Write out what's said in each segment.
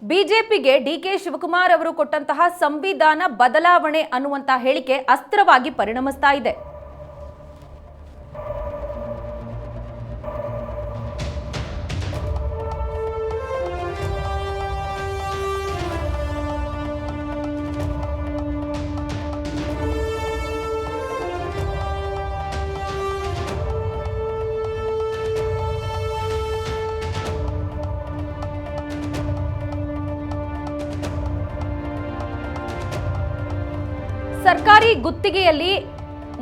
ಬಿಜೆಪಿಗೆ ಡಿಕೆ ಶಿವಕುಮಾರ್ ಅವರು ಕೊಟ್ಟಂತಹ ಸಂವಿಧಾನ ಬದಲಾವಣೆ ಅನ್ನುವಂತಹ ಹೇಳಿಕೆ ಅಸ್ತ್ರವಾಗಿ ಪರಿಣಮಿಸ್ತಾ ಇದೆ. ಸರ್ಕಾರಿ ಗುತ್ತಿಗೆಯಲ್ಲಿ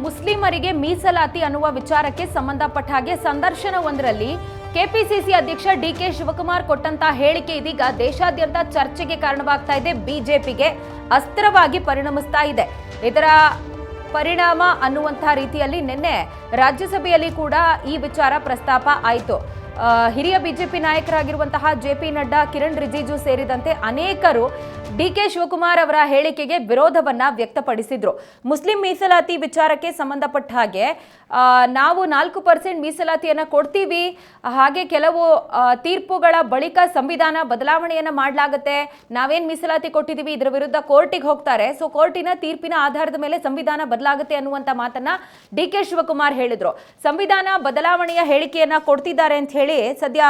ಮುಸ್ಲಿಮರಿಗೆ ಮೀಸಲಾತಿ ಅನ್ನುವ ವಿಚಾರಕ್ಕೆ ಸಂಬಂಧಪಟ್ಟ ಹಾಗೆ ಸಂದರ್ಶನವೊಂದರಲ್ಲಿ ಕೆಪಿಸಿಸಿ ಅಧ್ಯಕ್ಷ ಡಿಕೆ ಶಿವಕುಮಾರ್ ಕೊಟ್ಟಂತಹ ಹೇಳಿಕೆ ಇದೀಗ ದೇಶಾದ್ಯಂತ ಚರ್ಚೆಗೆ ಕಾರಣವಾಗ್ತಾ ಇದೆ. ಬಿಜೆಪಿಗೆ ಅಸ್ತ್ರವಾಗಿ ಪರಿಣಮಿಸ್ತಾ ಇದೆ. ಇದರ ಪರಿಣಾಮ ಅನ್ನುವಂತಹ ರೀತಿಯಲ್ಲಿ ನಿನ್ನೆ ರಾಜ್ಯಸಭೆಯಲ್ಲಿ ಕೂಡ ಈ ವಿಚಾರ ಪ್ರಸ್ತಾಪ ಆಯಿತು. ಹಿರಿಯ ಬಿಜೆಪಿ ನಾಯಕರಾಗಿರುವಂತಹ ಜೆಪಿ ನಡ್ಡಾ, ಕಿರಣ್ ರಿಜಿಜು ಸೇರಿದಂತೆ ಅನೇಕರು ಡಿಕೆ ಶಿವಕುಮಾರ್ ಅವರ ಹೇಳಿಕೆಗೆ ವಿರೋಧವನ್ನ ವ್ಯಕ್ತಪಡಿಸಿದ್ರು. ಮುಸ್ಲಿಂ ಮೀಸಲಾತಿ ವಿಚಾರಕ್ಕೆ ಸಂಬಂಧಪಟ್ಟ ಹಾಗೆ ನಾವು 4% ಮೀಸಲಾತಿಯನ್ನ ಕೊಡ್ತೀವಿ, ಹಾಗೆ ಕೆಲವು ತೀರ್ಪುಗಳ ಬಳಿಕ ಸಂವಿಧಾನ ಬದಲಾವಣೆಯನ್ನ ಮಾಡಲಾಗುತ್ತೆ, ನಾವೇನ್ ಮೀಸಲಾತಿ ಕೊಟ್ಟಿದ್ದೀವಿ ಇದರ ವಿರುದ್ಧ ಕೋರ್ಟಿಗೆ ಹೋಗ್ತಾರೆ, ಸೊ ಕೋರ್ಟಿನ ತೀರ್ಪಿನ ಆಧಾರದ ಮೇಲೆ ಸಂವಿಧಾನ ಬದಲಾಗುತ್ತೆ ಅನ್ನುವಂತ ಮಾತನ್ನ ಡಿಕೆ ಶಿವಕುಮಾರ್ ಹೇಳಿದ್ರು. ಸಂವಿಧಾನ ಬದಲಾವಣೆಯ ಹೇಳಿಕೆಯನ್ನ ಕೊಡ್ತಿದ್ದಾರೆ ಅಂತ ಹೇಳಿ ಸದ್ಯ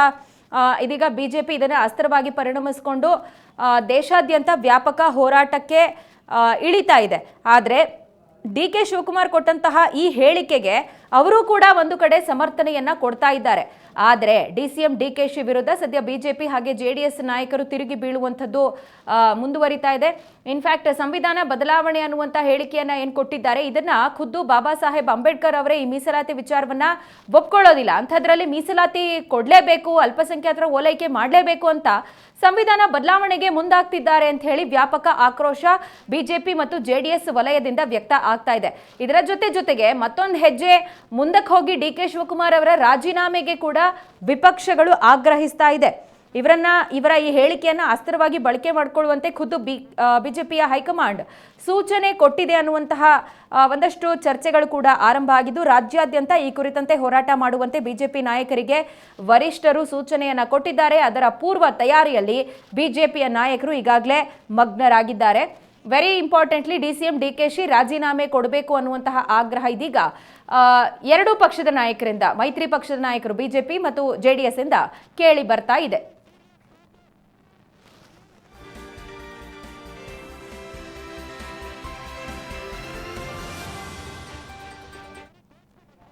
ಇದೀಗ ಬಿಜೆಪಿ ಇದನ್ನು ಅಸ್ತ್ರವಾಗಿ ಪರಿಣಮಿಸಿಕೊಂಡು ದೇಶಾದ್ಯಂತ ವ್ಯಾಪಕ ಹೋರಾಟಕ್ಕೆ ಇಳಿತಾ ಇದೆ. ಆದರೆ ಡಿಕೆ ಶಿವಕುಮಾರ್ ಕೊಟ್ಟಂತಹ ಈ ಹೇಳಿಕೆಗೆ ಅವರು ಕೂಡ ಒಂದು ಕಡೆ ಸಮರ್ಥನೆಯನ್ನ ಕೊಡ್ತಾ ಇದ್ದಾರೆ. ಆದರೆ ಡಿಸಿಎಂ ಡಿಕೆಶಿ ವಿರುದ್ಧ ಸದ್ಯ ಬಿಜೆಪಿ ಹಾಗೆ ಜೆಡಿಎಸ್ ನಾಯಕರು ತಿರುಗಿ ಬೀಳುವಂಥದ್ದು ಮುಂದುವರಿತಾ ಇದೆ. ಇನ್ಫ್ಯಾಕ್ಟ್ ಸಂವಿಧಾನ ಬದಲಾವಣೆ ಅನ್ನುವಂಥ ಹೇಳಿಕೆಯನ್ನ ಏನು ಕೊಟ್ಟಿದ್ದಾರೆ ಇದನ್ನ ಖುದ್ದು ಬಾಬಾ ಸಾಹೇಬ್ ಅಂಬೇಡ್ಕರ್ ಅವರೇ ಈ ಮೀಸಲಾತಿ ವಿಚಾರವನ್ನ ಒಪ್ಕೊಳ್ಳೋದಿಲ್ಲ, ಅಂಥದ್ರಲ್ಲಿ ಮೀಸಲಾತಿ ಕೊಡಲೇಬೇಕು, ಅಲ್ಪಸಂಖ್ಯಾತರ ಓಲೈಕೆ ಮಾಡಲೇಬೇಕು ಅಂತ ಸಂವಿಧಾನ ಬದಲಾವಣೆಗೆ ಮುಂದಾಗ್ತಿದ್ದಾರೆ ಅಂತ ಹೇಳಿ ವ್ಯಾಪಕ ಆಕ್ರೋಶ ಬಿಜೆಪಿ ಮತ್ತು ಜೆಡಿಎಸ್ ವಲಯದಿಂದ ವ್ಯಕ್ತ ಆಗ್ತಾ ಇದೆ. ಇದರ ಜೊತೆಗೆ ಮತ್ತೊಂದು ಹೆಜ್ಜೆ ಮುಂದಕ್ಕೆ ಹೋಗಿ ಡಿಕೆ ಶಿವಕುಮಾರ್ ಅವರ ರಾಜೀನಾಮೆಗೆ ಕೂಡ ವಿಪಕ್ಷಗಳು ಆಗ್ರಹಿಸ್ತಾ ಇದೆ. ಇವರ ಈ ಹೇಳಿಕೆಯನ್ನ ಅಸ್ತ್ರವಾಗಿ ಬಳಕೆ ಮಾಡಿಕೊಳ್ಳುವಂತೆ ಖುದ್ದು ಬಿಜೆಪಿಯ ಹೈಕಮಾಂಡ್ ಸೂಚನೆ ಕೊಟ್ಟಿದೆ ಅನ್ನುವಂತಹ ಒಂದಷ್ಟು ಚರ್ಚೆಗಳು ಕೂಡ ಆರಂಭ ಆಗಿದ್ದು, ರಾಜ್ಯಾದ್ಯಂತ ಈ ಕುರಿತಂತೆ ಹೋರಾಟ ಮಾಡುವಂತೆ ಬಿಜೆಪಿ ನಾಯಕರಿಗೆ ವರಿಷ್ಠರು ಸೂಚನೆಯನ್ನ ಕೊಟ್ಟಿದ್ದಾರೆ. ಅದರ ಪೂರ್ವ ತಯಾರಿಯಲ್ಲಿ ಬಿಜೆಪಿಯ ನಾಯಕರು ಈಗಾಗಲೇ ಮಗ್ನರಾಗಿದ್ದಾರೆ. ವೆರಿ ಇಂಪಾರ್ಟೆಂಟ್ಲಿ ಡಿಸಿಎಂ ಡಿಕೆಶಿ ರಾಜೀನಾಮೆ ಕೊಡಬೇಕು ಅನ್ನುವಂತಹ ಆಗ್ರಹ ಇದೀಗ ಎರಡೂ ಪಕ್ಷದ ನಾಯಕರಿಂದ, ಮೈತ್ರಿ ಪಕ್ಷದ ನಾಯಕರು ಬಿಜೆಪಿ ಮತ್ತು ಜೆಡಿಎಸ್ ಇಂದ ಕೇಳಿ ಬರ್ತಾ ಇದೆ.